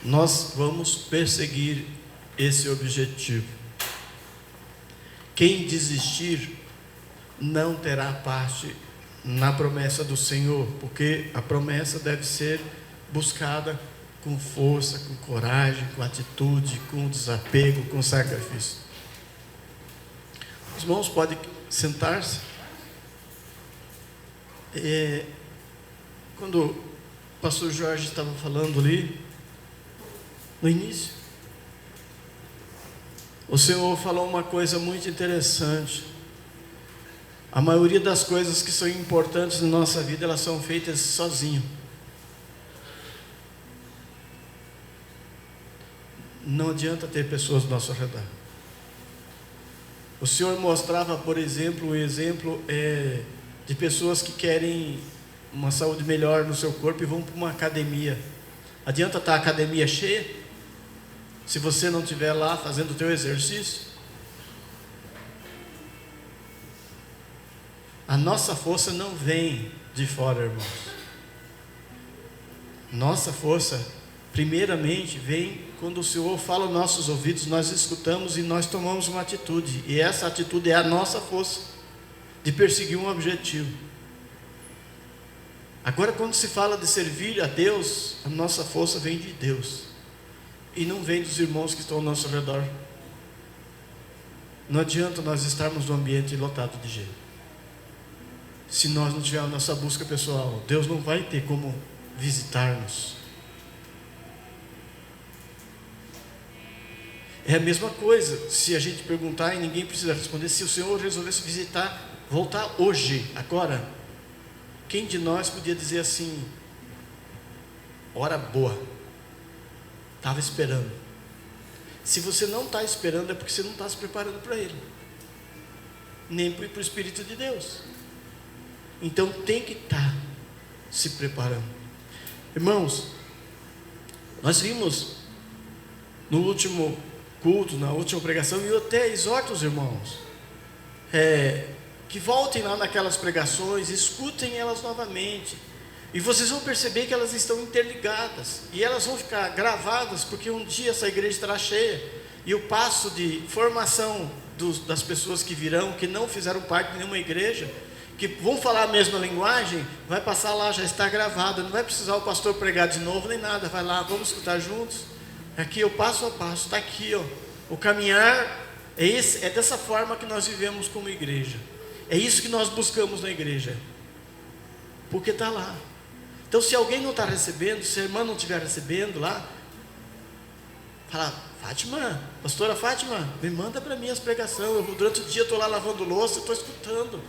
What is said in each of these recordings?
nós vamos perseguir esse objetivo. Quem desistir não terá parte na promessa do Senhor, porque a promessa deve ser buscada com força, com coragem, com atitude, com desapego, com sacrifício. Os irmãos podem sentar-se. Quando o pastor Jorge estava falando ali, no início, o Senhor falou uma coisa muito interessante. A maioria das coisas que são importantes na nossa vida, elas são feitas sozinho. Não adianta ter pessoas ao nosso redor. O Senhor mostrava, por exemplo, um exemplo de pessoas que querem uma saúde melhor no seu corpo e vão para uma academia. Adianta estar a academia cheia, se você não estiver lá fazendo o teu exercício? A nossa força não vem de fora, irmãos. Nossa força, primeiramente, vem quando o Senhor fala aos nossos ouvidos, nós escutamos e nós tomamos uma atitude. E essa atitude é a nossa força de perseguir um objetivo. Agora, quando se fala de servir a Deus, a nossa força vem de Deus e não vem dos irmãos que estão ao nosso redor. Não adianta nós estarmos num ambiente lotado de gente. Se nós não tivermos nossa busca pessoal, Deus não vai ter como visitar-nos. É a mesma coisa, se a gente perguntar e ninguém precisa responder, se o Senhor resolvesse visitar, voltar hoje, agora, quem de nós podia dizer assim, hora boa, estava esperando? Se você não está esperando, é porque você não está se preparando para Ele, nem para o Espírito de Deus. Então tem que estar se preparando. Irmãos, nós vimos no último culto, na última pregação, e eu até exorto os irmãos que voltem lá naquelas pregações, escutem elas novamente, e vocês vão perceber que elas estão interligadas, e elas vão ficar gravadas, porque um dia essa igreja estará cheia, e o passo de formação das pessoas que virão, que não fizeram parte de nenhuma igreja, que vão falar a mesma linguagem, vai passar lá, já está gravado, não vai precisar o pastor pregar de novo, nem nada, vai lá, vamos escutar juntos. Aqui o passo a passo, está aqui, ó. O caminhar é dessa forma que nós vivemos como igreja. É isso que nós buscamos na igreja, porque está lá. Então, se alguém não está recebendo, se a irmã não estiver recebendo lá, fala, Fátima, pastora Fátima, me manda para mim as pregações. Durante o dia estou lá lavando louça, estou escutando.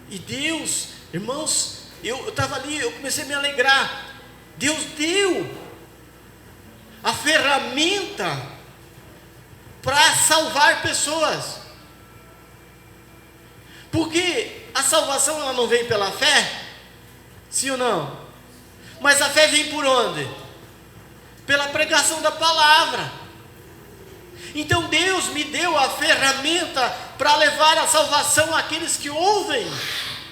E Deus, irmãos, eu estava ali, eu comecei a me alegrar. Deus deu a ferramenta para salvar pessoas. Porque a salvação ela não vem pela fé, sim ou não? Mas a fé vem por onde? Pela pregação da palavra. Então Deus me deu a ferramenta para levar a salvação àqueles que ouvem,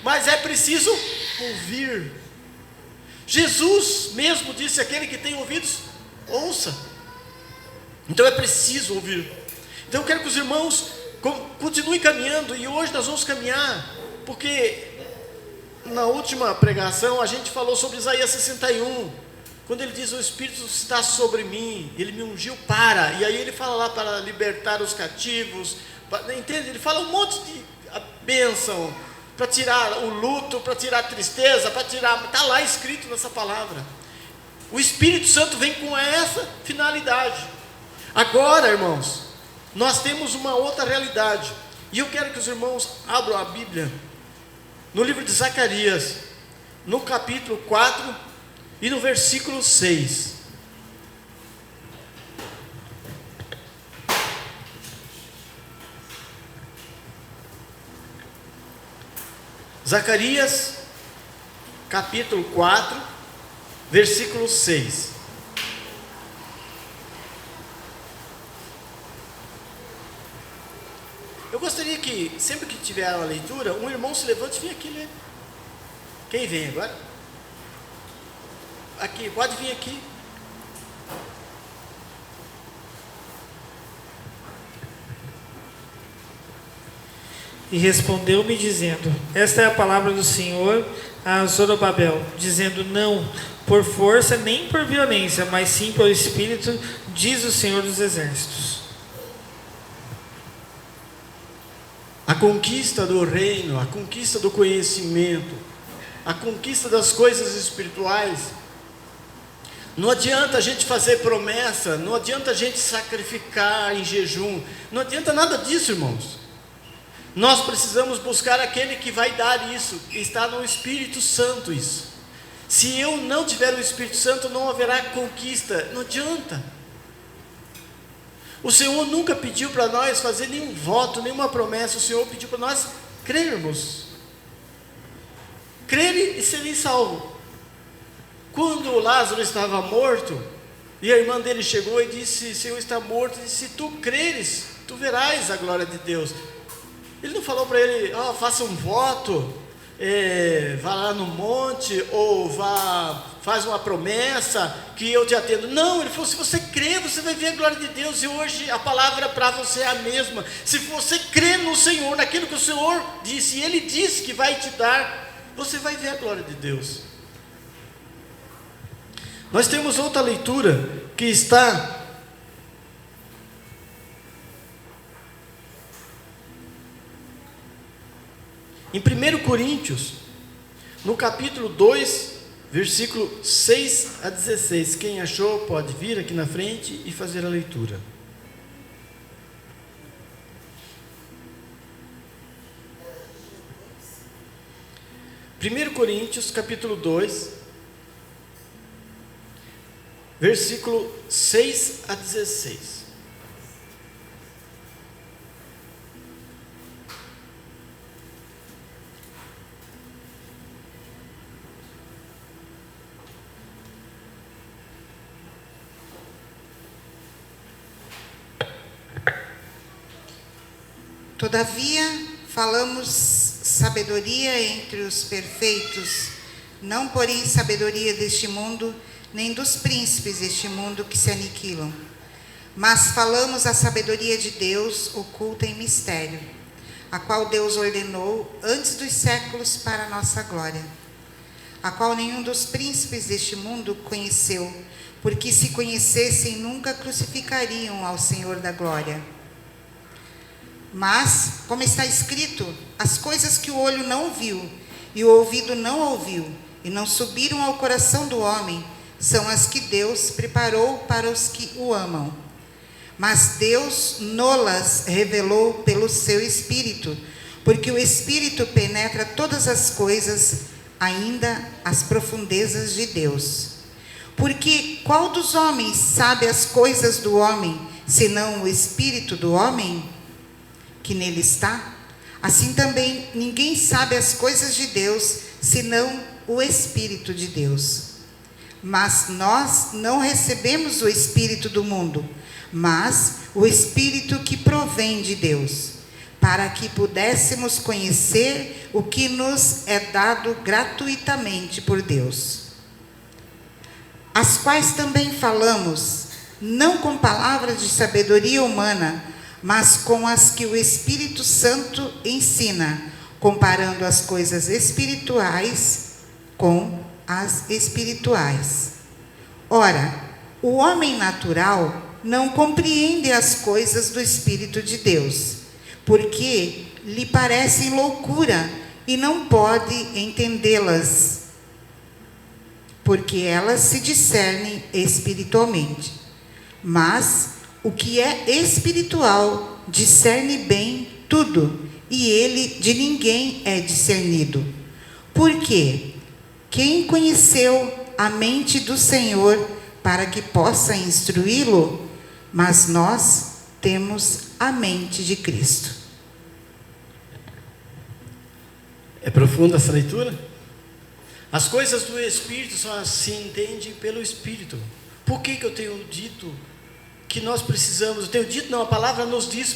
mas é preciso ouvir. Jesus mesmo disse, aquele que tem ouvidos, ouça. Então é preciso ouvir. Então eu quero que os irmãos continuem caminhando, e hoje nós vamos caminhar, porque na última pregação a gente falou sobre Isaías 61, quando ele diz, o Espírito está sobre mim, ele me ungiu para, e aí ele fala lá para libertar os cativos, entende? Ele fala um monte de bênção, para tirar o luto, para tirar a tristeza, para tirar, está lá escrito nessa palavra. O Espírito Santo vem com essa finalidade. Agora, irmãos, nós temos uma outra realidade, e eu quero que os irmãos abram a Bíblia, no livro de Zacarias, no capítulo 4, e no versículo 6. Zacarias, capítulo 4, versículo 6. Eu gostaria que, sempre que tiver a leitura, um irmão se levante e venha aqui ler. Quem vem agora? Aqui, pode vir aqui. E respondeu-me dizendo: esta é a palavra do Senhor a Zorobabel, dizendo: não por força nem por violência, mas sim pelo Espírito, diz o Senhor dos Exércitos. A conquista do reino, a conquista do conhecimento, a conquista das coisas espirituais, não adianta a gente fazer promessa, não adianta a gente sacrificar em jejum, não adianta nada disso, irmãos. Nós precisamos buscar aquele que vai dar isso, está no Espírito Santo isso. Se eu não tiver o Espírito Santo, não haverá conquista, não adianta. O Senhor nunca pediu para nós fazer nenhum voto, nenhuma promessa, o Senhor pediu para nós crermos. Crer e serem salvos. Quando Lázaro estava morto, e a irmã dele chegou e disse: Senhor está morto, e disse: se tu creres, tu verás a glória de Deus. Ele não falou para ele: faça um voto, vá lá no monte, ou faz uma promessa que eu te atendo. Não, ele falou: se você crer, você vai ver a glória de Deus. E hoje a palavra para você é a mesma. Se você crer no Senhor, naquilo que o Senhor disse, e Ele disse que vai te dar, você vai ver a glória de Deus. Nós temos outra leitura que está em 1 Coríntios, no capítulo 2, versículo 6 a 16. Quem achou pode vir aqui na frente e fazer a leitura. Primeiro Coríntios, capítulo 2, versículo 6 a 16. Todavia, falamos sabedoria entre os perfeitos, não porém sabedoria deste mundo, nem dos príncipes deste mundo que se aniquilam. Mas falamos a sabedoria de Deus oculta em mistério, a qual Deus ordenou antes dos séculos para a nossa glória, a qual nenhum dos príncipes deste mundo conheceu, porque se conhecessem nunca crucificariam ao Senhor da glória. Mas, como está escrito, as coisas que o olho não viu e o ouvido não ouviu e não subiram ao coração do homem, são as que Deus preparou para os que o amam. Mas Deus nolas revelou pelo seu Espírito, porque o Espírito penetra todas as coisas, ainda as profundezas de Deus. Porque qual dos homens sabe as coisas do homem, senão o Espírito do homem que nele está? Assim também ninguém sabe as coisas de Deus, senão o Espírito de Deus. Mas nós não recebemos o Espírito do mundo, mas o Espírito que provém de Deus, para que pudéssemos conhecer o que nos é dado gratuitamente por Deus. As quais também falamos, não com palavras de sabedoria humana, mas com as que o Espírito Santo ensina, comparando as coisas espirituais com as espirituais. Ora, o homem natural não compreende as coisas do Espírito de Deus, porque lhe parecem loucura e não pode entendê-las, porque elas se discernem espiritualmente. Mas o que é espiritual discerne bem tudo, e ele de ninguém é discernido. Porque quem conheceu a mente do Senhor para que possa instruí-lo? Mas nós temos a mente de Cristo. É profunda essa leitura? As coisas do Espírito só se entendem pelo Espírito. Por que eu tenho dito que nós precisamos? Eu tenho dito, não, a palavra nos diz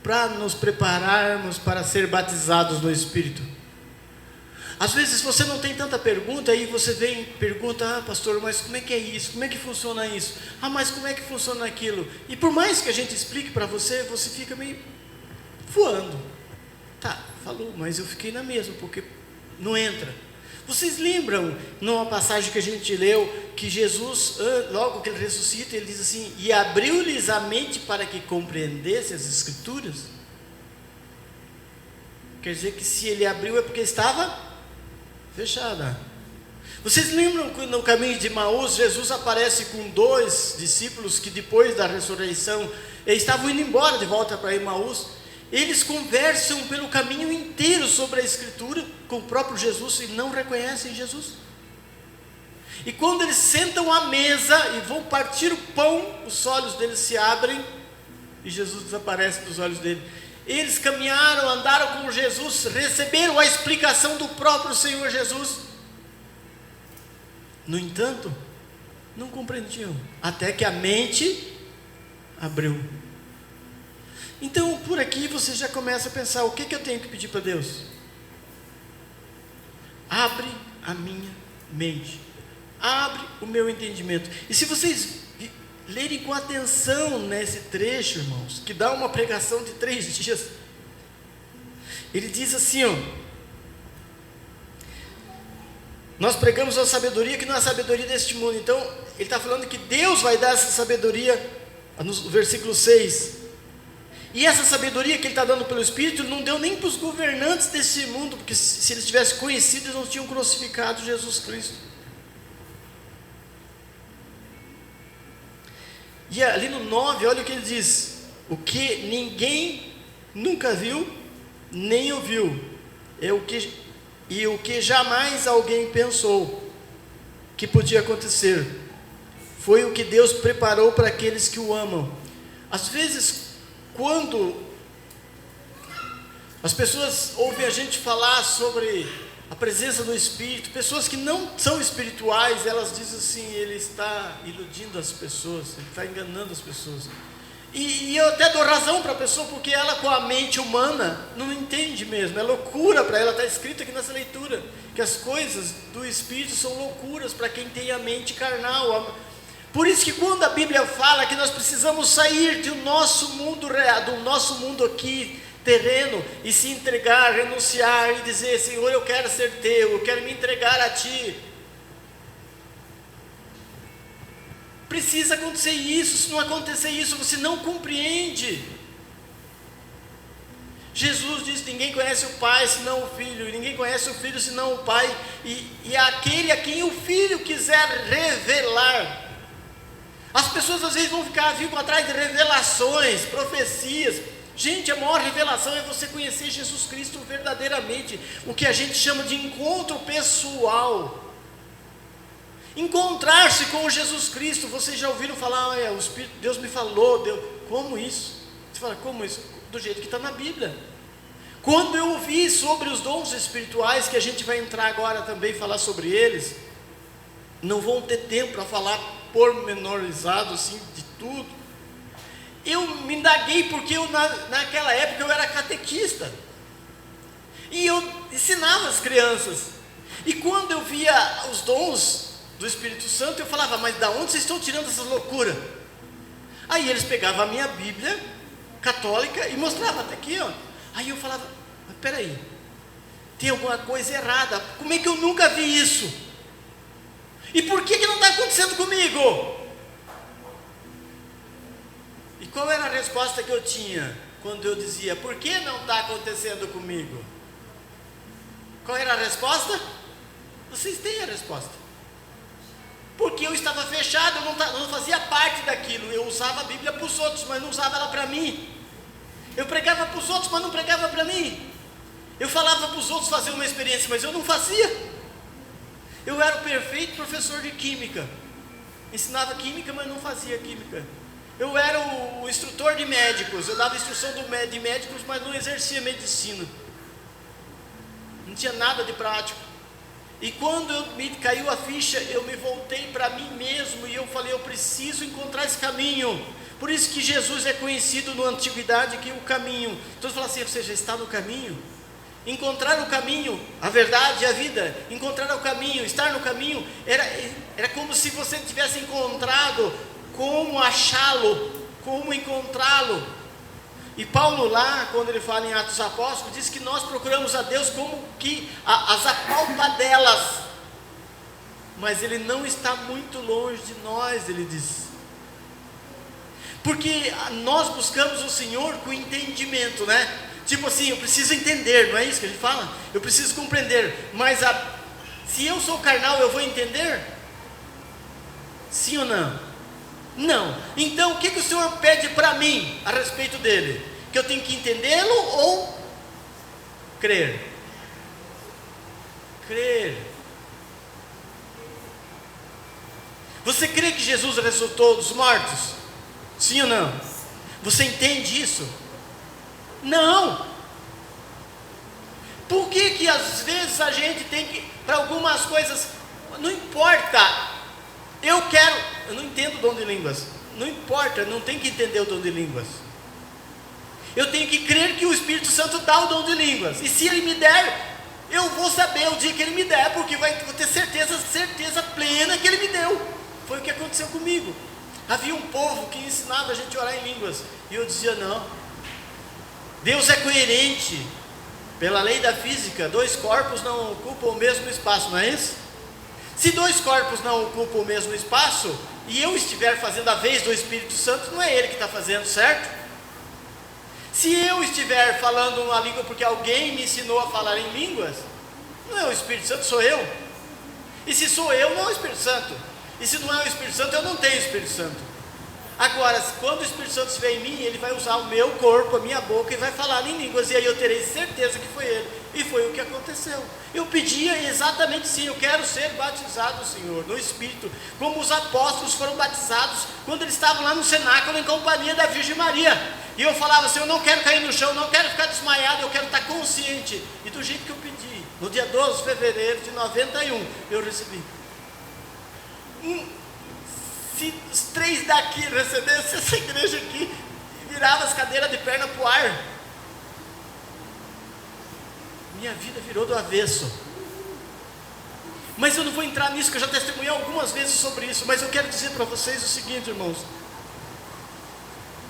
para nos prepararmos para ser batizados no Espírito. Às vezes você não tem tanta pergunta, aí você vem e pergunta: pastor, mas como é que é isso? Como é que funciona isso? Mas como é que funciona aquilo? E por mais que a gente explique para você, você fica meio voando. Tá, falou, mas eu fiquei na mesma, porque não entra. Vocês lembram, numa passagem que a gente leu, que Jesus, logo que ele ressuscita, ele diz assim, e abriu-lhes a mente para que compreendesse as Escrituras? Quer dizer que se ele abriu é porque estava fechada. Vocês lembram que no caminho de Emaús, Jesus aparece com 2 discípulos que depois da ressurreição, eles estavam indo embora de volta para Emaús. Eles conversam pelo caminho inteiro sobre a Escritura com o próprio Jesus e não reconhecem Jesus. E quando eles sentam à mesa e vão partir o pão, os olhos deles se abrem e Jesus desaparece dos olhos deles. Eles caminharam, andaram com Jesus, receberam a explicação do próprio Senhor Jesus. No entanto, não compreendiam, até que a mente abriu. Então, por aqui você já começa a pensar, o que eu tenho que pedir para Deus? Abre a minha mente, abre o meu entendimento. E se vocês lerem com atenção nesse trecho, irmãos, que dá uma pregação de 3 dias, ele diz assim, ó, nós pregamos a sabedoria que não é a sabedoria deste mundo. Então, ele está falando que Deus vai dar essa sabedoria, no versículo 6. E essa sabedoria que ele está dando pelo Espírito, não deu nem para os governantes desse mundo, porque se eles tivessem conhecido, eles não tinham crucificado Jesus Cristo. E ali no 9, olha o que ele diz, o que ninguém nunca viu, nem ouviu, e o que jamais alguém pensou que podia acontecer, foi o que Deus preparou para aqueles que o amam. Às vezes, quando as pessoas ouvem a gente falar sobre a presença do Espírito, pessoas que não são espirituais, elas dizem assim, ele está iludindo as pessoas, ele está enganando as pessoas. E eu até dou razão para a pessoa, porque ela com a mente humana não entende mesmo, é loucura para ela. Está escrito aqui nessa leitura, que as coisas do Espírito são loucuras para quem tem a mente carnal. Por isso que quando a Bíblia fala que nós precisamos sair do nosso mundo real, do nosso mundo aqui, terreno, e se entregar, renunciar e dizer, Senhor, eu quero ser teu, eu quero me entregar a ti. Precisa acontecer isso. Se não acontecer isso, você não compreende. Jesus disse, ninguém conhece o Pai senão o Filho, e ninguém conhece o Filho senão o Pai, e aquele a quem o Filho quiser revelar. As pessoas às vezes ficam atrás de revelações, profecias. Gente, a maior revelação é você conhecer Jesus Cristo verdadeiramente, o que a gente chama de encontro pessoal. Encontrar-se com Jesus Cristo. Vocês já ouviram falar, o Espírito, Deus me falou, como isso? Você fala, como isso? Do jeito que está na Bíblia. Quando eu ouvi sobre os dons espirituais, que a gente vai entrar agora também, falar sobre eles, não vão ter tempo para falar pormenorizado assim de tudo. Eu me indaguei, porque naquela época eu era catequista, e eu ensinava as crianças, e quando eu via os dons do Espírito Santo, eu falava, mas da onde vocês estão tirando essas loucuras? Aí eles pegavam a minha Bíblia católica e mostravam até aqui, ó. Aí eu falava, mas peraí, tem alguma coisa errada, como é que eu nunca vi isso? E por que não está acontecendo comigo? E qual era a resposta que eu tinha quando eu dizia, por que não está acontecendo comigo? Qual era a resposta? Vocês têm a resposta. Porque eu estava fechado, eu não fazia parte daquilo. Eu usava a Bíblia para os outros, mas não usava ela para mim. Eu pregava para os outros, mas não pregava para mim. Eu falava para os outros fazer uma experiência, mas eu não fazia. Eu era o perfeito professor de química. Ensinava química, mas não fazia química. Eu era o instrutor de médicos. Eu dava instrução de médicos, mas não exercia medicina. Não tinha nada de prático. E quando me caiu a ficha, eu me voltei para mim mesmo e eu falei, eu preciso encontrar esse caminho. Por isso que Jesus é conhecido na antiguidade que o caminho. Todos falam assim, você já está no caminho? Encontrar o caminho, a verdade e a vida. Encontrar o caminho, estar no caminho, era como se você tivesse encontrado como achá-lo, como encontrá-lo. E Paulo lá, quando ele fala em Atos Apóstolos, diz que nós procuramos a Deus como que as apalpadelas, mas Ele não está muito longe de nós, ele diz, porque nós buscamos o Senhor com entendimento, né? Tipo assim, eu preciso entender, não é isso que a gente fala? Eu preciso compreender, mas se eu sou carnal, eu vou entender? Sim ou não? Não. Então o que o Senhor pede para mim a respeito dele? Que eu tenho que entendê-lo ou crer? Crer. Você crê que Jesus ressuscitou dos mortos? Sim ou não? Você entende isso? Não. Por que às vezes a gente tem que, para algumas coisas, não importa, eu não entendo o dom de línguas, não importa, não tem que entender o dom de línguas, eu tenho que crer que o Espírito Santo dá o dom de línguas, e se Ele me der, eu vou saber o dia que Ele me der, porque vou ter certeza plena que Ele me deu. Foi o que aconteceu comigo. Havia um povo que ensinava a gente a orar em línguas, e eu dizia: não, Deus é coerente. Pela lei da física, 2 corpos não ocupam o mesmo espaço, não é isso? Se 2 corpos não ocupam o mesmo espaço, e eu estiver fazendo a vez do Espírito Santo, não é Ele que está fazendo, certo? Se eu estiver falando uma língua porque alguém me ensinou a falar em línguas, não é o Espírito Santo, sou eu. E se sou eu, não é o Espírito Santo. E se não é o Espírito Santo, eu não tenho o Espírito Santo. Agora, quando o Espírito Santo estiver em mim, Ele vai usar o meu corpo, a minha boca, e vai falar em línguas, e aí eu terei certeza que foi Ele. E foi o que aconteceu. Eu pedia exatamente sim, eu quero ser batizado, Senhor, no Espírito, como os apóstolos foram batizados, quando eles estavam lá no cenáculo, em companhia da Virgem Maria. E eu falava assim: eu não quero cair no chão, não quero ficar desmaiado, eu quero estar consciente. E do jeito que eu pedi, no dia 12 de fevereiro de 91, eu recebi. Se os 3 daqui recebessem essa igreja aqui, virava as cadeiras de perna para o ar, minha vida virou do avesso. Mas eu não vou entrar nisso, que eu já testemunhei algumas vezes sobre isso. Mas eu quero dizer para vocês o seguinte, irmãos,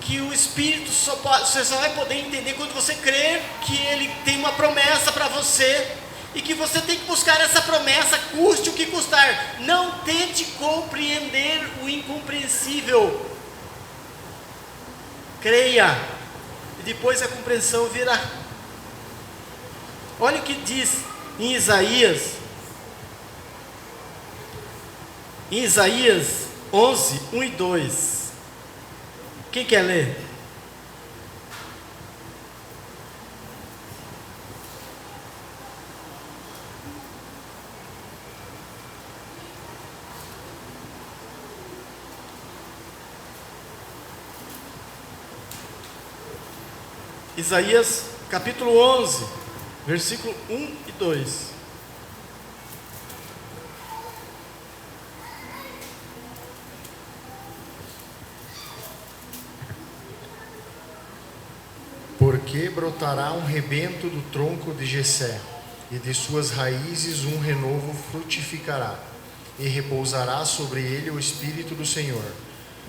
que o Espírito você só vai poder entender quando você crer que Ele tem uma promessa para você, e que você tem que buscar essa promessa, custe o que custar. Não tente compreender o incompreensível. Creia, e depois a compreensão virá. Olha o que diz em Isaías 11, 1 e 2. Quem quer ler? Isaías capítulo 11, versículo 1 e 2. Porque brotará um rebento do tronco de Jessé, e de suas raízes um renovo frutificará, e repousará sobre ele o Espírito do Senhor,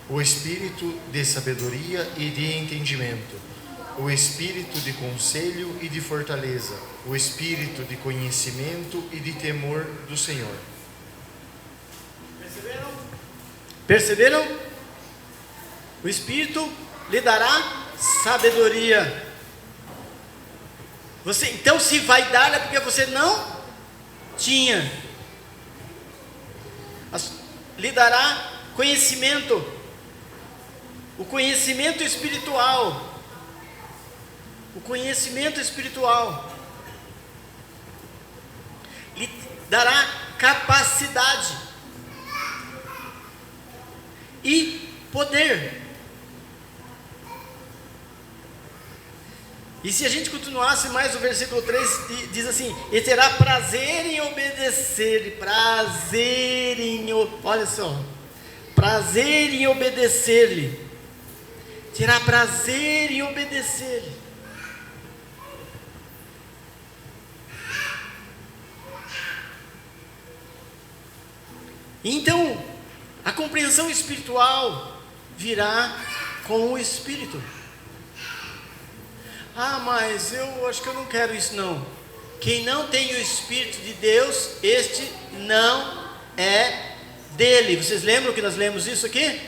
o Espírito de sabedoria e de entendimento, o Espírito de conselho e de fortaleza, o Espírito de conhecimento e de temor do Senhor. Perceberam? O Espírito lhe dará sabedoria. Então, se vai dar, é porque você não tinha. Lhe dará conhecimento, o conhecimento espiritual. O conhecimento espiritual lhe dará capacidade e poder. E se a gente continuasse mais o versículo 3, diz assim: e terá prazer em obedecer, olha só, prazer em obedecer-lhe, terá prazer em obedecer-lhe. Então, a compreensão espiritual virá com o Espírito. Ah, mas eu acho que eu não quero isso não. Quem não tem o Espírito de Deus, este não é dele. Vocês lembram que nós lemos isso aqui?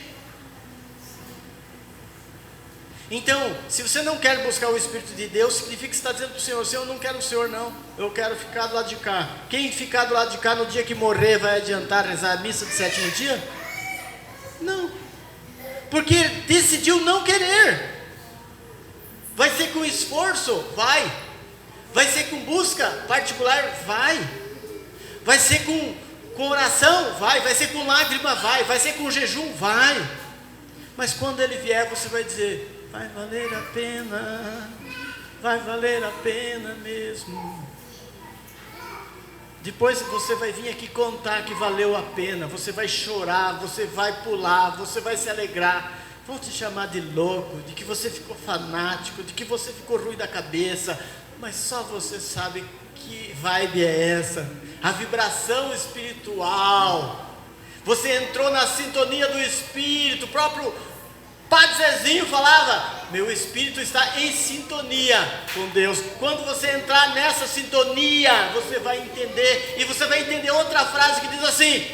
Então, se você não quer buscar o Espírito de Deus, significa que você está dizendo para o Senhor: Senhor, eu não quero o Senhor não, eu quero ficar do lado de cá. Quem ficar do lado de cá no dia que morrer vai adiantar rezar a missa de sétimo dia? Não, porque decidiu não querer. Vai ser com esforço? Vai ser com busca particular? Vai ser com oração? Vai ser com lágrima? Vai ser com jejum? Mas quando ele vier, você vai dizer: vai valer a pena, vai valer a pena mesmo. Depois você vai vir aqui contar que valeu a pena, você vai chorar, você vai pular, você vai se alegrar. Vão te chamar de louco, de que você ficou fanático, de que você ficou ruim da cabeça, mas só você sabe que vibe é essa, a vibração espiritual. Você entrou na sintonia do Espírito. O próprio Padre Zezinho falava: meu espírito está em sintonia com Deus. Quando você entrar nessa sintonia, você vai entender. E você vai entender outra frase que diz assim: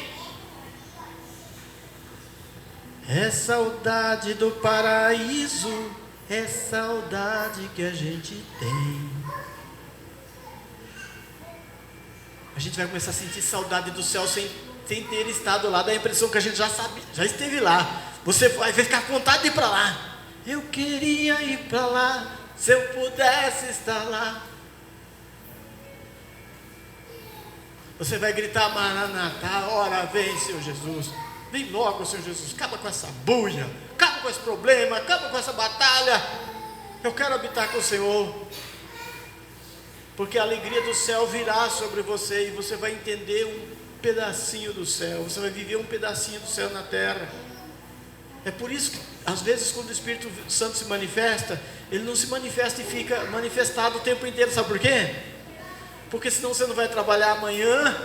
é saudade do paraíso, é saudade que a gente tem. A gente vai começar a sentir saudade do céu sem ter estado lá. Dá a impressão que a gente já sabe, já esteve lá. Você vai ficar com vontade de ir para lá. Eu queria ir para lá, se eu pudesse estar lá. Você vai gritar: Maranatá, ora vem, Senhor Jesus. Vem logo, Senhor Jesus. Acaba com essa buia, acaba com esse problema, acaba com essa batalha. Eu quero habitar com o Senhor. Porque a alegria do céu virá sobre você, e você vai entender um pedacinho do céu. Você vai viver um pedacinho do céu na terra. É por isso que, às vezes, quando o Espírito Santo se manifesta, ele não se manifesta e fica manifestado o tempo inteiro. Sabe por quê? Porque senão você não vai trabalhar amanhã.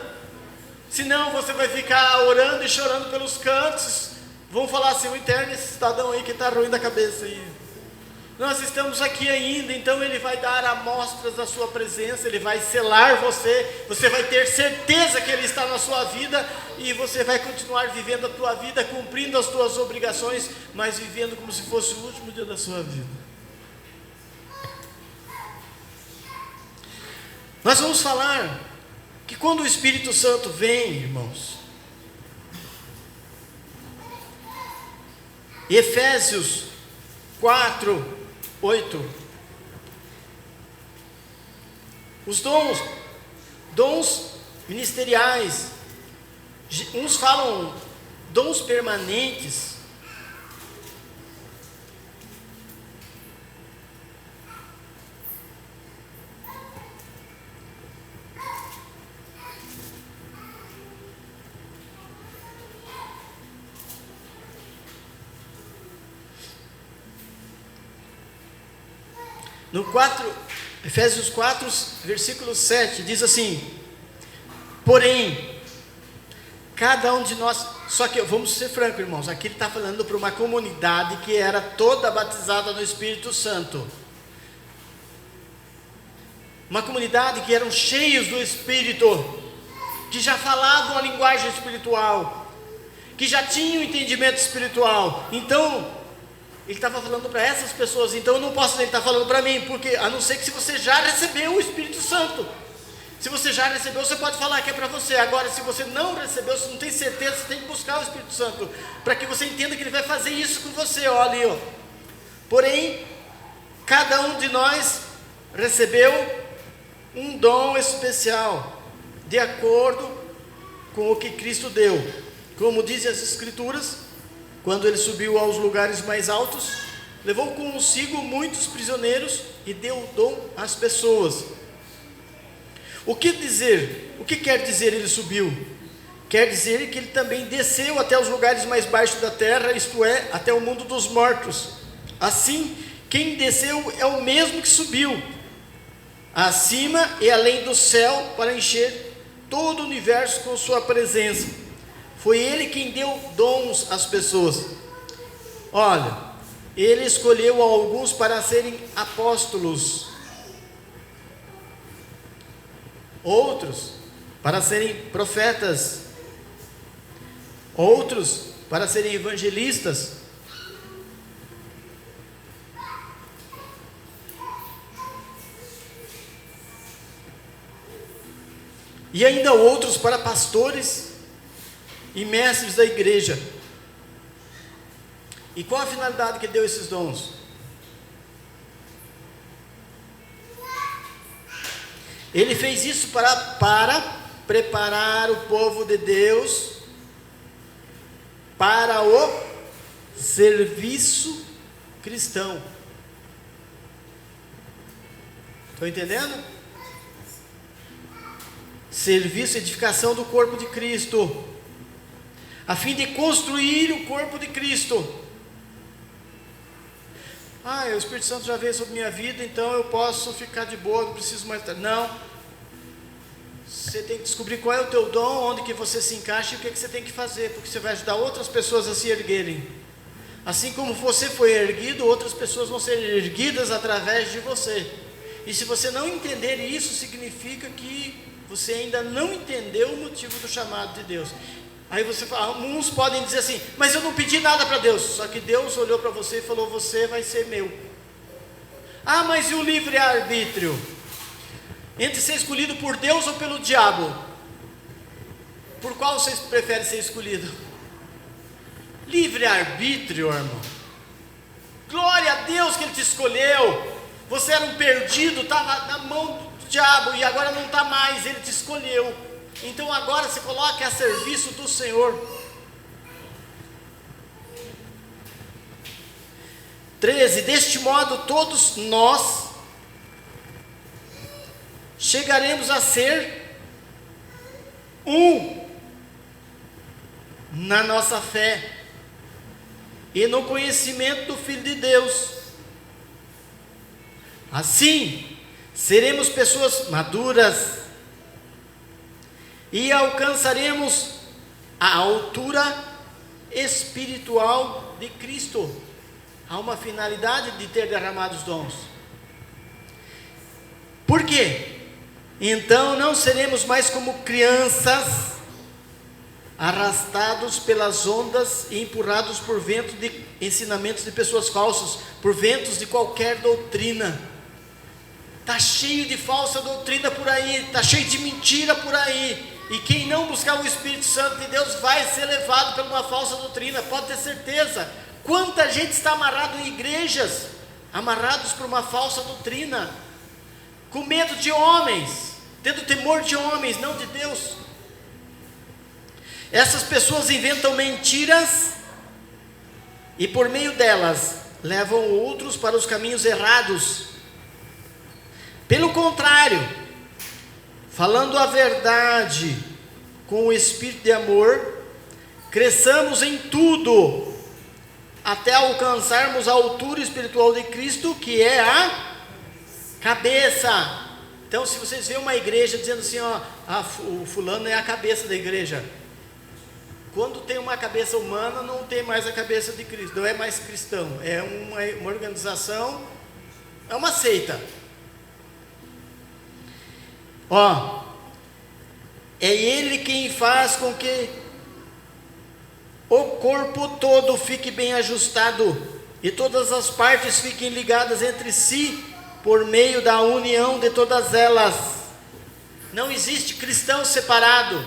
Senão você vai ficar orando e chorando pelos cantos. Vão falar assim: o interno, esse cidadão aí que está ruim da cabeça aí. Nós estamos aqui ainda. Então ele vai dar amostras da sua presença, ele vai selar você, você vai ter certeza que ele está na sua vida, e você vai continuar vivendo a tua vida, cumprindo as tuas obrigações, mas vivendo como se fosse o último dia da sua vida. Nós vamos falar que quando o Espírito Santo vem, irmãos, Efésios 4:8, os dons ministeriais, uns falam dons permanentes, no Efésios 4, versículo 7, diz assim: porém, cada um de nós, só que vamos ser francos, irmãos, aqui ele está falando para uma comunidade que era toda batizada no Espírito Santo, uma comunidade que eram cheios do Espírito, que já falavam a linguagem espiritual, que já tinham entendimento espiritual. Então ele estava falando para essas pessoas. Então eu não posso nem estar falando para mim, porque a não ser que se você já recebeu o Espírito Santo. Se você já recebeu, você pode falar que é para você. Agora, se você não recebeu, se não tem certeza, você tem que buscar o Espírito Santo, para que você entenda que ele vai fazer isso com você. Olha ali, ó. Porém, cada um de nós recebeu um dom especial, de acordo com o que Cristo deu. Como dizem as Escrituras: quando ele subiu aos lugares mais altos, levou consigo muitos prisioneiros e deu o dom às pessoas. O que quer dizer ele subiu? Quer dizer que ele também desceu até os lugares mais baixos da terra, isto é, até o mundo dos mortos. Assim, quem desceu é o mesmo que subiu acima e além do céu, para encher todo o universo com sua presença. Foi ele quem deu dons às pessoas. Olha, Ele escolheu alguns para serem apóstolos, outros para serem profetas, outros para serem evangelistas, e ainda outros para pastores e mestres da igreja. E qual a finalidade que deu esses dons? Ele fez isso para preparar o povo de Deus para o serviço cristão. Estão entendendo? Serviço, edificação do corpo de Cristo, a fim de construir o corpo de Cristo. O Espírito Santo já veio sobre minha vida, então eu posso ficar de boa, não preciso mais. Não. Você tem que descobrir qual é o teu dom, onde que você se encaixa e o que você tem que fazer, porque você vai ajudar outras pessoas a se erguerem. Assim como você foi erguido, outras pessoas vão ser erguidas através de você. E se você não entender isso, significa que você ainda não entendeu o motivo do chamado de Deus. Aí você fala, uns podem dizer assim, mas eu não pedi nada para Deus, só que Deus olhou para você e falou, você vai ser meu. Mas e o livre-arbítrio? Entre ser escolhido por Deus ou pelo diabo? Por qual vocês preferem ser escolhido? Livre-arbítrio, irmão. Glória a Deus que Ele te escolheu. Você era um perdido, estava na mão do diabo e agora não está mais, Ele te escolheu. Então agora se coloque a serviço do Senhor. 13. Deste modo todos nós chegaremos a ser um na nossa fé e no conhecimento do Filho de Deus. Assim seremos pessoas maduras e alcançaremos a altura espiritual de Cristo. Há uma finalidade de ter derramado os dons. Por quê? Então não seremos mais como crianças, arrastados pelas ondas e empurrados por ventos de ensinamentos de pessoas falsas, por ventos de qualquer doutrina. Está cheio de falsa doutrina por aí, está cheio de mentira por aí. E quem não buscar o Espírito Santo de Deus vai ser levado por uma falsa doutrina, pode ter certeza. Quanta gente está amarrado em igrejas, amarrados por uma falsa doutrina, com medo de homens, tendo temor de homens, não de Deus. Essas pessoas inventam mentiras e por meio delas levam outros para os caminhos errados. Pelo contrário, falando a verdade com o espírito de amor, cresçamos em tudo, até alcançarmos a altura espiritual de Cristo, que é a cabeça. Então, se vocês veem uma igreja dizendo assim, o fulano é a cabeça da igreja. Quando tem uma cabeça humana, não tem mais a cabeça de Cristo, não é mais cristão, é uma organização, é uma seita. É Ele quem faz com que o corpo todo fique bem ajustado e todas as partes fiquem ligadas entre si por meio da união de todas elas. Não existe cristão separado,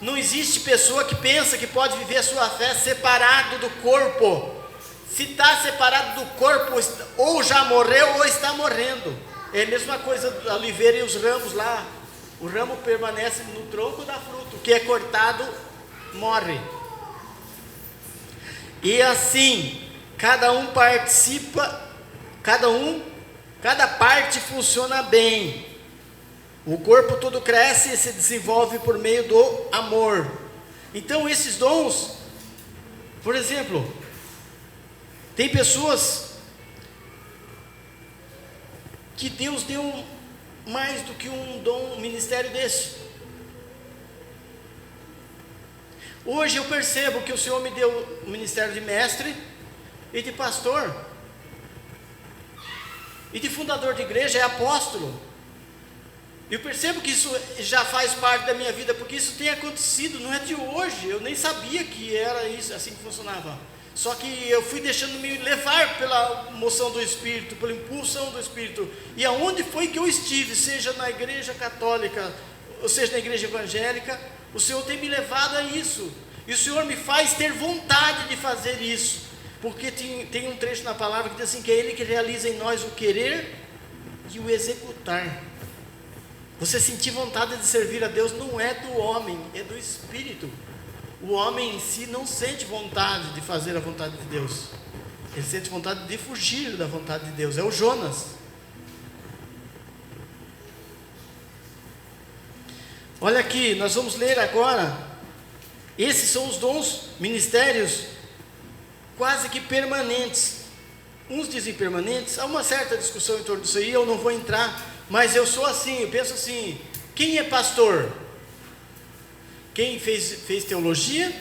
não existe pessoa que pensa que pode viver a sua fé separado do corpo. Se está separado do corpo, ou já morreu ou está morrendo. É a mesma coisa da oliveira e os ramos lá. O ramo permanece no tronco da fruta, o que é cortado morre. E assim, cada um participa, cada parte funciona bem. O corpo todo cresce e se desenvolve por meio do amor. Então esses dons, por exemplo, tem pessoas que Deus deu mais do que um dom, um ministério desse. Hoje eu percebo que o Senhor me deu o ministério de mestre, e de pastor, e de fundador de igreja, é apóstolo. Eu percebo que isso já faz parte da minha vida, porque isso tem acontecido, não é de hoje. Eu nem sabia que era isso, assim que funcionava. Só que eu fui deixando me levar pela moção do Espírito, pela impulsão do Espírito. E aonde foi que eu estive, seja na igreja católica, ou seja na igreja evangélica, o Senhor tem me levado a isso. E o Senhor me faz ter vontade de fazer isso. Porque tem um trecho na palavra que diz assim, que é Ele que realiza em nós o querer e o executar. Você sentir vontade de servir a Deus não é do homem, é do Espírito. O homem em si não sente vontade de fazer a vontade de Deus. Ele sente vontade de fugir da vontade de Deus. É o Jonas. Olha aqui, nós vamos ler agora. Esses são os dons, ministérios, quase que permanentes. Uns dizem permanentes. Há uma certa discussão em torno disso aí, eu não vou entrar. Mas eu sou assim, eu penso assim, quem é pastor? Quem fez teologia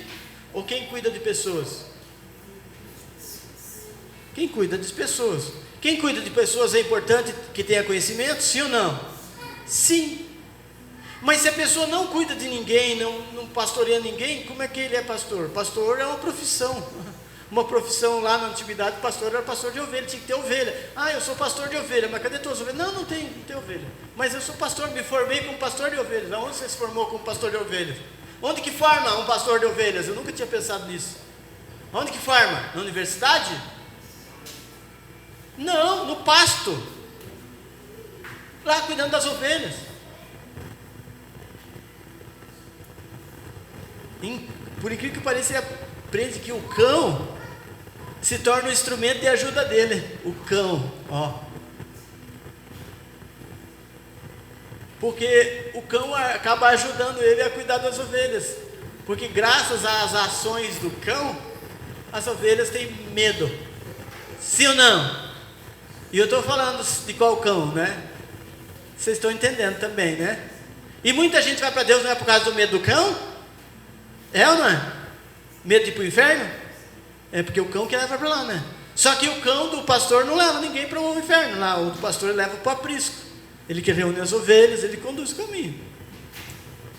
ou quem cuida de pessoas? Quem cuida de pessoas. Quem cuida de pessoas é importante que tenha conhecimento, sim ou não? Sim. Mas se a pessoa não cuida de ninguém, não pastoreia ninguém, como é que ele é pastor? Pastor é uma profissão. Uma profissão lá na antiguidade, pastor era pastor de ovelha, tinha que ter ovelha. Ah, eu sou pastor de ovelha, mas cadê tuas ovelhas? Não tem ovelha. Mas eu sou pastor, me formei como pastor de ovelhas. Aonde você se formou como pastor de ovelhas? Onde que forma um pastor de ovelhas? Eu nunca tinha pensado nisso. Onde que forma? Na universidade? Não, no pasto. Lá cuidando das ovelhas. Por incrível que pareça, ele aprende que o cão se torna um instrumento de ajuda dele. O cão, ó. Porque o cão acaba ajudando ele a cuidar das ovelhas. Porque graças às ações do cão, as ovelhas têm medo. Sim ou não? E eu estou falando de qual cão, né? Vocês estão entendendo também, né? E muita gente vai para Deus não é por causa do medo do cão? É ou não é? Medo de ir para o inferno? É porque o cão que leva para lá, né? Só que o cão do pastor não leva ninguém para o inferno. Lá, o do pastor leva para o aprisco. Ele que reúne as ovelhas, ele conduz o caminho.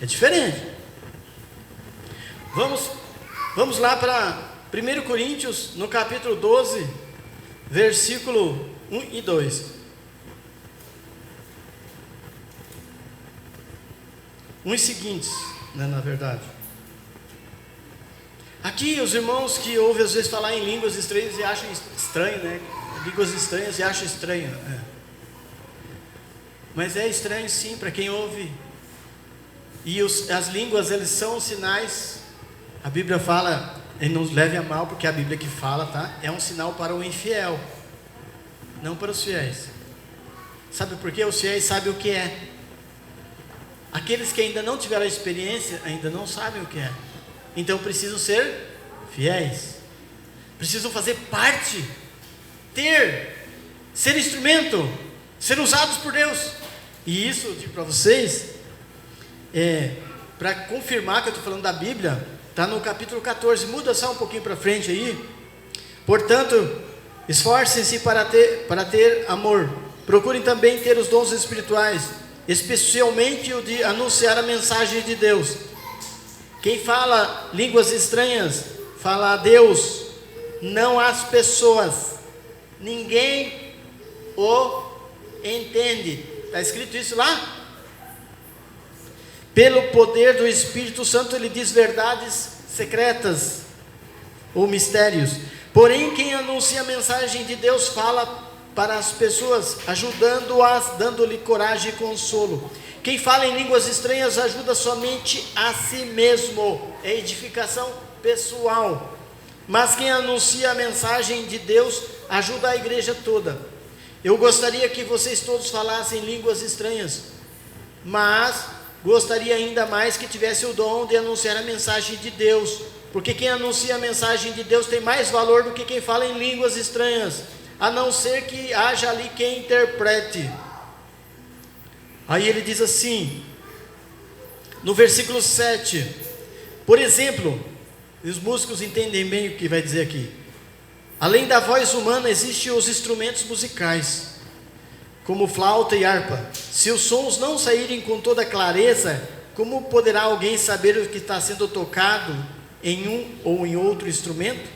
É diferente. Vamos lá para 1 Coríntios, no capítulo 12, versículo 1 e 2. Uns seguintes, né, na verdade. Aqui os irmãos que ouvem às vezes falar em línguas estranhas e acham estranho, né? Línguas estranhas e acham estranho. Mas é estranho sim para quem ouve. E as línguas, eles são sinais. A Bíblia fala, e não leve a mal, porque é a Bíblia que fala, tá? É um sinal para o infiel, não para os fiéis. Sabe por quê? Os fiéis sabem o que é. Aqueles que ainda não tiveram a experiência, ainda não sabem o que é. Então precisam ser fiéis. Precisam fazer parte. Ser instrumento. Ser usados por Deus. E isso, eu digo para vocês, para confirmar que eu estou falando da Bíblia, está no capítulo 14, muda só um pouquinho para frente aí. Portanto, esforcem-se para ter amor, procurem também ter os dons espirituais, especialmente o de anunciar a mensagem de Deus. Quem fala línguas estranhas, fala a Deus, não às pessoas. Ninguém o entende. Está escrito isso lá? Pelo poder do Espírito Santo, ele diz verdades secretas ou mistérios. Porém, quem anuncia a mensagem de Deus fala para as pessoas, ajudando-as, dando-lhe coragem e consolo. Quem fala em línguas estranhas ajuda somente a si mesmo, é edificação pessoal. Mas quem anuncia a mensagem de Deus ajuda a igreja toda. Eu gostaria que vocês todos falassem línguas estranhas, mas gostaria ainda mais que tivesse o dom de anunciar a mensagem de Deus, porque quem anuncia a mensagem de Deus tem mais valor do que quem fala em línguas estranhas, a não ser que haja ali quem interprete. Aí ele diz assim, no versículo 7, por exemplo, e os músicos entendem bem o que vai dizer aqui. Além da voz humana, existem os instrumentos musicais, como flauta e harpa. Se os sons não saírem com toda clareza, como poderá alguém saber o que está sendo tocado em um ou em outro instrumento?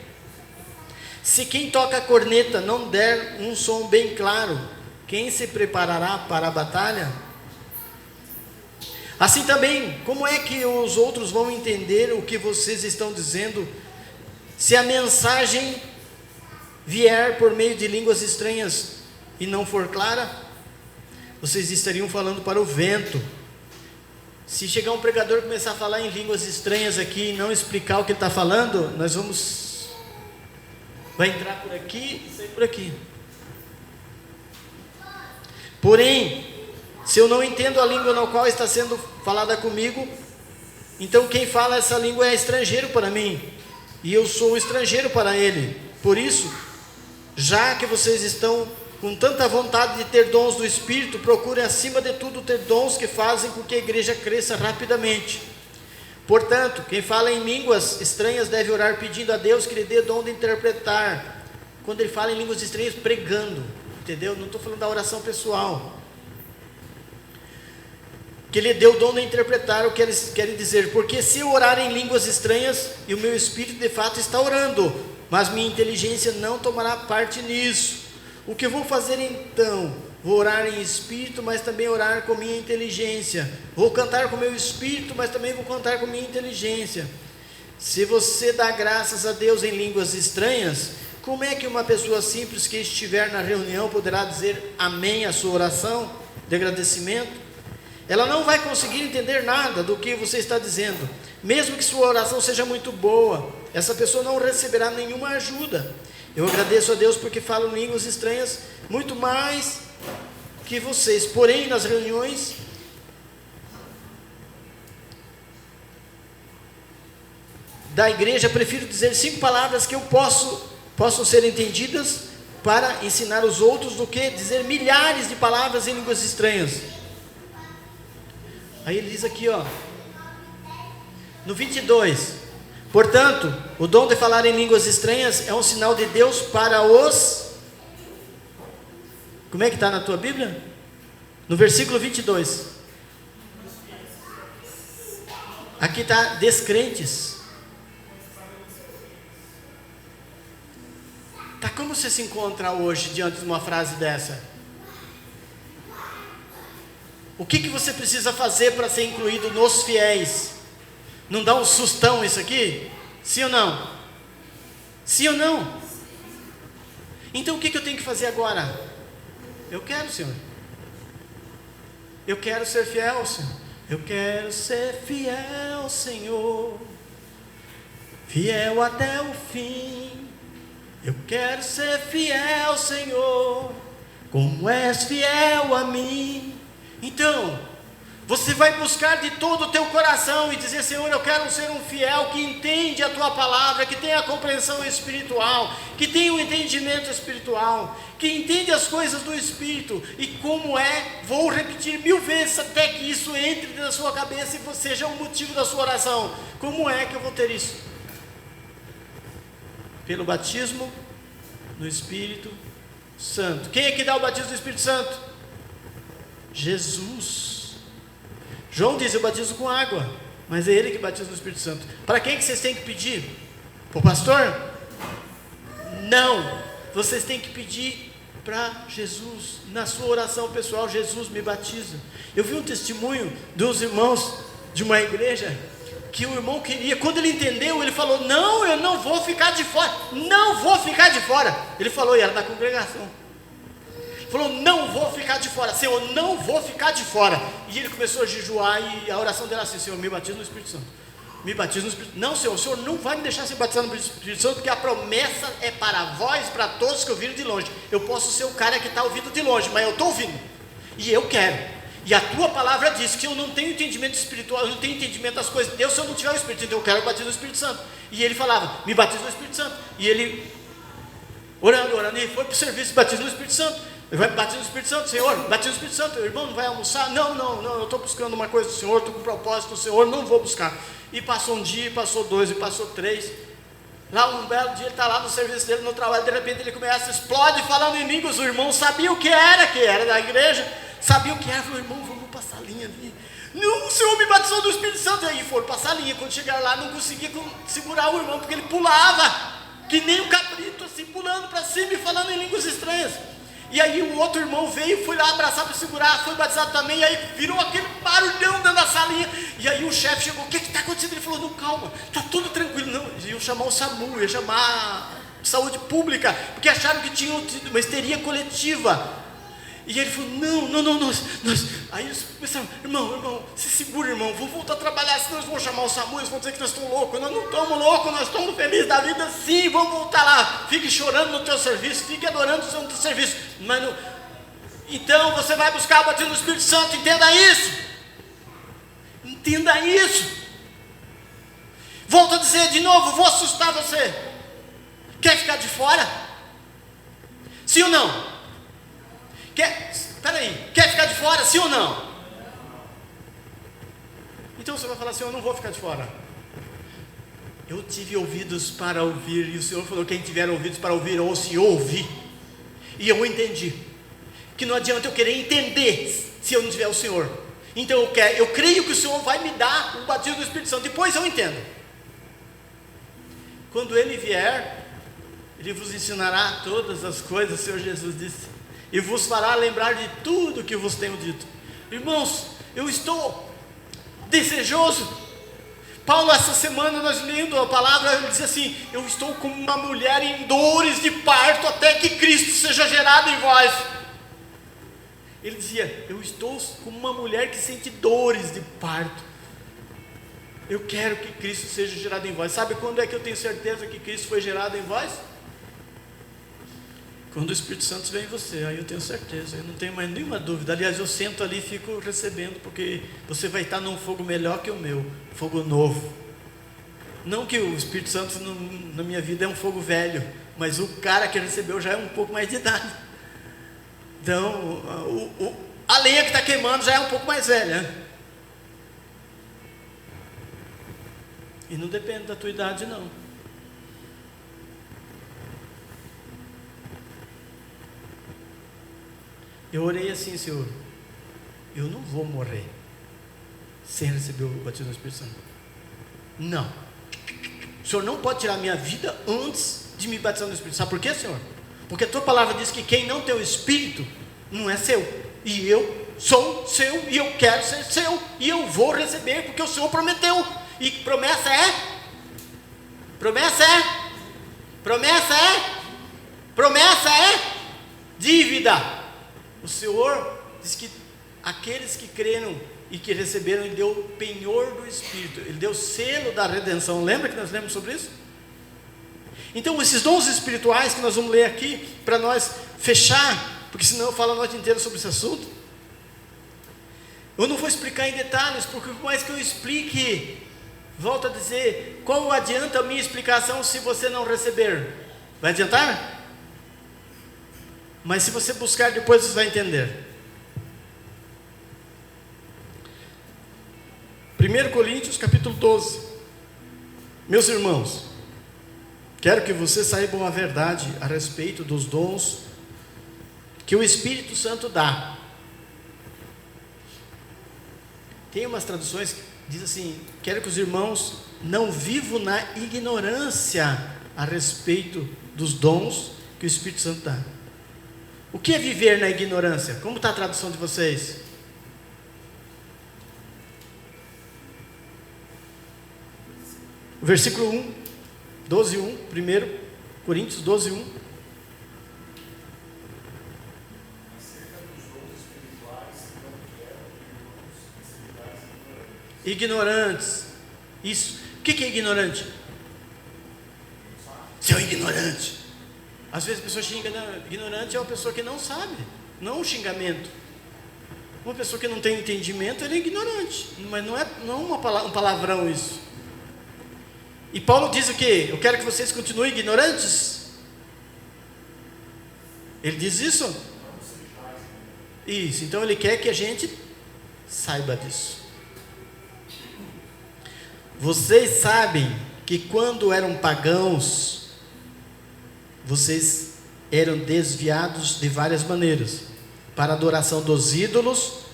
Se quem toca a corneta não der um som bem claro, quem se preparará para a batalha? Assim também, como é que os outros vão entender o que vocês estão dizendo, se a mensagem vier por meio de línguas estranhas e não for clara? Vocês estariam falando para o vento. Se chegar um pregador e começar a falar em línguas estranhas aqui e não explicar o que ele está falando, vai entrar por aqui e sair por aqui. Porém, se eu não entendo a língua na qual está sendo falada comigo, então quem fala essa língua é estrangeiro para mim, e eu sou um estrangeiro para ele. Por isso, já que vocês estão com tanta vontade de ter dons do Espírito, procurem acima de tudo ter dons que fazem com que a igreja cresça rapidamente. Portanto, quem fala em línguas estranhas deve orar pedindo a Deus que lhe dê dom de interpretar. Quando ele fala em línguas estranhas, pregando, entendeu? Não estou falando da oração pessoal. Que lhe dê o dom de interpretar o que eles querem dizer. Porque se eu orar em línguas estranhas, e o meu espírito de fato está orando, mas minha inteligência não tomará parte nisso. O que vou fazer então? Vou orar em espírito, mas também orar com minha inteligência. Vou cantar com meu espírito, mas também vou cantar com minha inteligência. Se você dá graças a Deus em línguas estranhas, como é que uma pessoa simples que estiver na reunião poderá dizer amém à sua oração de agradecimento? Ela não vai conseguir entender nada do que você está dizendo. Mesmo que sua oração seja muito boa, essa pessoa não receberá nenhuma ajuda. Eu agradeço a Deus porque falo línguas estranhas muito mais que vocês. Porém, nas reuniões da igreja, prefiro dizer 5 palavras que possam ser entendidas para ensinar os outros do que dizer milhares de palavras em línguas estranhas. Aí ele diz aqui, no 22, portanto, o dom de falar em línguas estranhas é um sinal de Deus para os... Como é que está na tua Bíblia? No versículo 22. Aqui está descrentes. Tá, como você se encontra hoje diante de uma frase dessa? O que você precisa fazer para ser incluído nos fiéis? Não dá um sustão isso aqui? Sim ou não? Sim ou não? Então o que eu tenho que fazer agora? Eu quero, Senhor. Eu quero ser fiel, Senhor. Eu quero ser fiel, Senhor. Fiel até o fim. Eu quero ser fiel, Senhor. Como és fiel a mim. Então, você vai buscar de todo o teu coração e dizer: Senhor, eu quero ser um fiel que entende a tua palavra, que tem a compreensão espiritual, que tem o entendimento espiritual, que entende as coisas do Espírito. E como vou repetir 1000 vezes até que isso entre na sua cabeça e seja o motivo da sua oração. Como é que eu vou ter isso? Pelo batismo no Espírito Santo. Quem é que dá o batismo do Espírito Santo? Jesus. João diz: eu batizo com água, mas é Ele que batiza no Espírito Santo. Para quem que vocês têm que pedir? Para o pastor? Não, vocês têm que pedir para Jesus, na sua oração pessoal. Jesus, me batiza. Eu vi um testemunho dos irmãos de uma igreja, que o irmão queria, quando ele entendeu, ele falou: não, eu não vou ficar de fora, não vou ficar de fora. Ele falou, e era da congregação, falou: não vou ficar de fora, Senhor, não vou ficar de fora. E ele começou a jejuar, e a oração dele era assim: Senhor, me batiza no Espírito Santo, me batiza no Espírito Santo. Não, Senhor, o Senhor não vai me deixar ser batizado no Espírito Santo, porque a promessa é para vós, para todos que ouviram de longe. Eu posso ser o cara que está ouvindo de longe, mas eu estou ouvindo, e eu quero. E a tua palavra diz que eu não tenho entendimento espiritual, eu não tenho entendimento das coisas de Deus se eu não tiver o Espírito. Então eu quero batismo no Espírito Santo. E ele falava: me batiza no Espírito Santo. E ele, orando, e foi para o serviço, batiza no Espírito Santo. Ele vai batiza no Espírito Santo. Senhor, batiza no Espírito Santo. O irmão não vai almoçar? Não, eu estou buscando uma coisa do Senhor, estou com um propósito do Senhor, não vou buscar. E passou um dia, passou 2, e passou 3. Lá um belo dia ele está lá no serviço dele, no trabalho, de repente ele começa, explode falando em línguas. O irmão sabia o que era da igreja, sabia o que era. Falou: irmão, vamos para a salinha ali. Não, o Senhor me batizou do Espírito Santo. E aí foram para a salinha. Quando chegaram lá, não conseguia segurar o irmão, porque ele pulava, que nem um cabrito, assim, pulando para cima e falando em línguas estranhas. E aí o outro irmão veio, foi lá abraçar para segurar, foi batizado também. E aí virou aquele barulhão dentro da salinha. E aí o chefe chegou: o que está acontecendo? Ele falou: não, calma, está tudo tranquilo. Não, iam chamar o SAMU, ia chamar a saúde pública, porque acharam que tinham tido uma histeria coletiva. E ele falou: não, Aí eles pensaram: irmão, se segura, irmão, vou voltar a trabalhar, senão eles vão chamar o SAMU, eles vão dizer que nós estamos loucos. Nós não estamos loucos, nós estamos felizes da vida, sim, vamos voltar lá. Fique chorando no teu serviço, fique adorando no teu serviço, mas não... Então você vai buscar o batismo do Espírito Santo, entenda isso. Volto a dizer de novo, vou assustar você. Quer ficar de fora? Sim ou não? Quer ficar de fora, sim ou não? Então você vai falar assim: eu não vou ficar de fora. Eu tive ouvidos para ouvir, e o Senhor falou: quem tiver ouvidos para ouvir, ouça e ouve. E eu entendi que não adianta eu querer entender se eu não tiver o Senhor. Então eu creio que o Senhor vai me dar o batismo do Espírito Santo, depois eu entendo. Quando Ele vier, Ele vos ensinará todas as coisas, o Senhor Jesus disse, e vos fará lembrar de tudo que vos tenho dito. Irmãos, eu estou desejoso. Paulo, essa semana nós lendo a palavra, ele diz assim: eu estou como uma mulher em dores de parto, até que Cristo seja gerado em vós. Ele dizia: eu estou como uma mulher que sente dores de parto. Eu quero que Cristo seja gerado em vós. Sabe quando é que eu tenho certeza que Cristo foi gerado em vós? Quando o Espírito Santo vem em você, aí eu tenho certeza, eu não tenho mais nenhuma dúvida. Aliás, eu sento ali e fico recebendo, porque você vai estar num fogo melhor que o meu, fogo novo. Não que o Espírito Santo na minha vida é um fogo velho, mas o cara que recebeu já é um pouco mais de idade. Então, a lenha que está queimando já é um pouco mais velha. E não depende da tua idade, não. Eu orei assim: Senhor, eu não vou morrer sem receber o batismo do Espírito Santo. Não. O Senhor não pode tirar a minha vida antes de me batizar no Espírito. Sabe por quê, Senhor? Porque a tua palavra diz que quem não tem o Espírito não é seu. E eu sou seu, e eu quero ser seu, e eu vou receber, porque o Senhor prometeu. E promessa é dívida. O Senhor diz que aqueles que creram e que receberam, Ele deu o penhor do Espírito, Ele deu o selo da redenção. Lembra que nós lemos sobre isso? Então esses dons espirituais que nós vamos ler aqui, para nós fechar, porque senão eu falo a noite inteira sobre esse assunto. Eu não vou explicar em detalhes, porque por mais que eu explique, volto a dizer, qual adianta a minha explicação se você não receber? Vai adiantar? Mas se você buscar depois, você vai entender. 1 Coríntios capítulo 12. Meus irmãos, quero que vocês saibam a verdade a respeito dos dons que o Espírito Santo dá. Tem umas traduções que diz assim: quero que os irmãos não vivam na ignorância a respeito dos dons que o Espírito Santo dá. O que é viver na ignorância? Como está a tradução de vocês? O versículo 1, 12:1, 1 Coríntios 12:1. Ignorantes. Isso. O que é ignorante? Seu ignorante. Às vezes a pessoa xinga, né? Ignorante é uma pessoa que não sabe, não um xingamento. Uma pessoa que não tem entendimento, ele é ignorante, mas não é um palavrão isso. E Paulo diz o quê? Eu quero que vocês continuem ignorantes. Ele diz isso? Isso, então ele quer que a gente saiba disso. Vocês sabem que quando eram pagãos, vocês eram desviados de várias maneiras, para a adoração dos ídolos,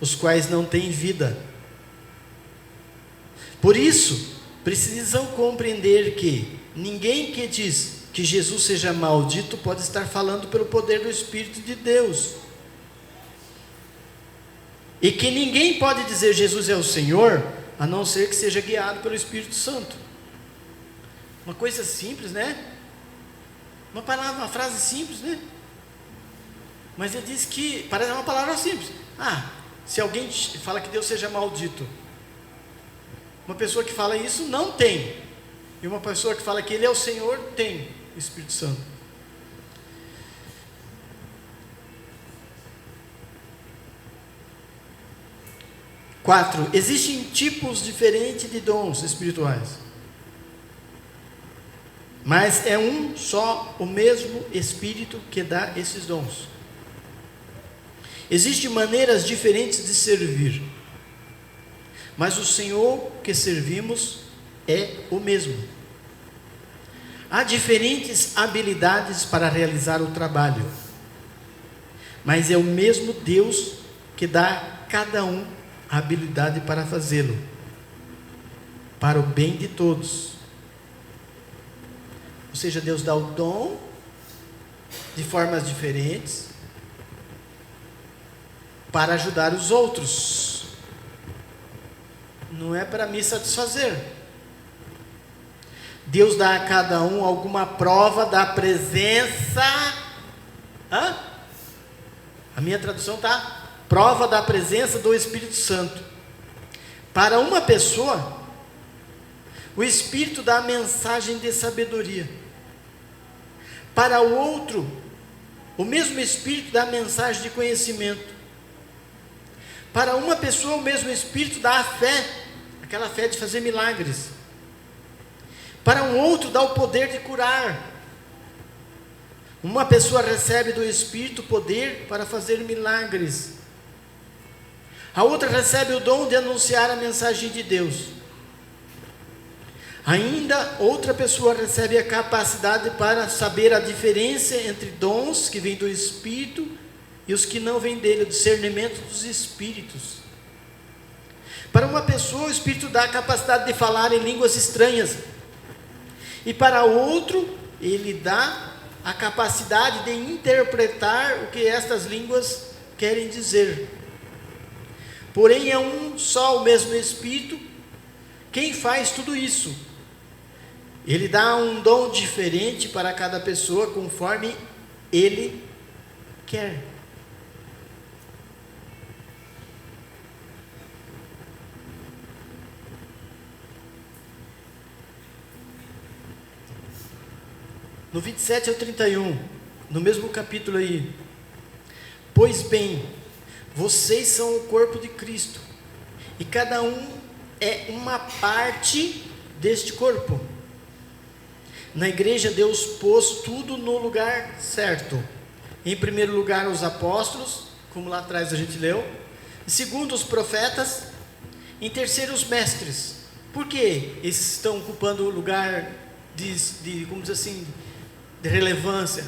os quais não têm vida. Por isso, precisam compreender que ninguém que diz que Jesus seja maldito pode estar falando pelo poder do Espírito de Deus. E que ninguém pode dizer Jesus é o Senhor, a não ser que seja guiado pelo Espírito Santo. Uma coisa simples, né? Uma palavra, uma frase simples, né? Mas ele diz que, parece uma palavra simples. Se alguém fala que Deus seja maldito, uma pessoa que fala isso não tem. E uma pessoa que fala que Ele é o Senhor, tem o Espírito Santo. Quatro, existem tipos diferentes de dons espirituais. Mas é um só, o mesmo Espírito que dá esses dons. Existem maneiras diferentes de servir, mas o Senhor que servimos é o mesmo. Há diferentes habilidades para realizar o trabalho, mas é o mesmo Deus que dá a cada um a habilidade para fazê-lo, para o bem de todos. Ou seja, Deus dá o dom de formas diferentes para ajudar os outros. Não é para me satisfazer. Deus dá a cada um alguma prova da presença. A minha tradução está: prova da presença do Espírito Santo. Para uma pessoa, o Espírito dá a mensagem de sabedoria. Para o outro, o mesmo Espírito dá a mensagem de conhecimento. Para uma pessoa, o mesmo Espírito dá a fé, aquela fé de fazer milagres. Para um outro, dá o poder de curar. Uma pessoa recebe do Espírito poder para fazer milagres. A outra recebe o dom de anunciar a mensagem de Deus. Ainda outra pessoa recebe a capacidade para saber a diferença entre dons que vêm do Espírito e os que não vêm dele, o discernimento dos Espíritos. Para uma pessoa, o Espírito dá a capacidade de falar em línguas estranhas. E para outro, ele dá a capacidade de interpretar o que estas línguas querem dizer. Porém, é um só o mesmo Espírito quem faz tudo isso. Ele dá um dom diferente para cada pessoa, conforme ele quer. No 27 ao 31, no mesmo capítulo aí: pois bem, vocês são o corpo de Cristo, e cada um é uma parte deste corpo. Na igreja, Deus pôs tudo no lugar certo. Em primeiro lugar, os apóstolos, como lá atrás a gente leu. Em segundo, os profetas. Em terceiro, os mestres. Por que esses estão ocupando o lugar como diz assim, de relevância?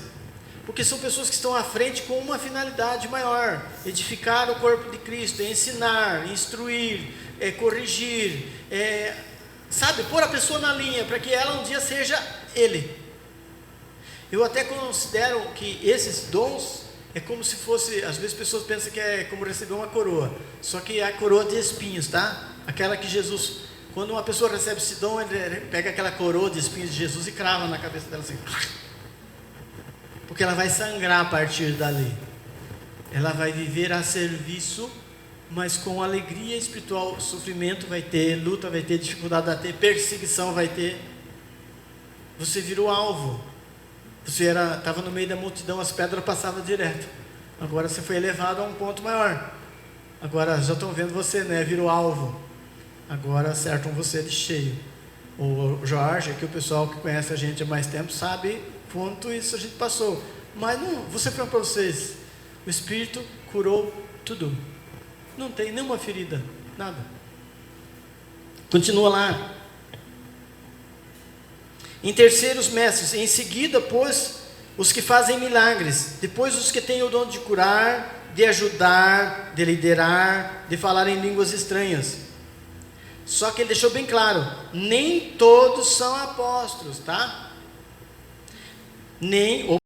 Porque são pessoas que estão à frente com uma finalidade maior: edificar o corpo de Cristo, ensinar, instruir, corrigir, pôr a pessoa na linha, para que ela um dia seja Ele. Eu até considero que esses dons é como se fosse, às vezes pessoas pensam que é como receber uma coroa, só que é a coroa de espinhos, tá? Aquela que Jesus, quando uma pessoa recebe esse dom, ele pega aquela coroa de espinhos de Jesus e crava na cabeça dela assim, porque ela vai sangrar a partir dali. Ela vai viver a serviço, mas com alegria espiritual. Sofrimento vai ter, luta vai ter, dificuldade vai ter, perseguição vai ter. Você virou alvo. Você estava no meio da multidão, as pedras passavam direto. Agora você foi elevado a um ponto maior. Agora já estão vendo você, né? Virou alvo. Agora acertam você de cheio. O Jorge, que o pessoal que conhece a gente há mais tempo sabe quanto isso a gente passou. Mas não, vou ser franco para vocês: o Espírito curou tudo. Não tem nenhuma ferida, nada. Continua lá. Em terceiro, os mestres. Em seguida, pois, os que fazem milagres. Depois, os que têm o dom de curar, de ajudar, de liderar, de falar em línguas estranhas. Só que ele deixou bem claro, nem todos são apóstolos, tá? Nem, ou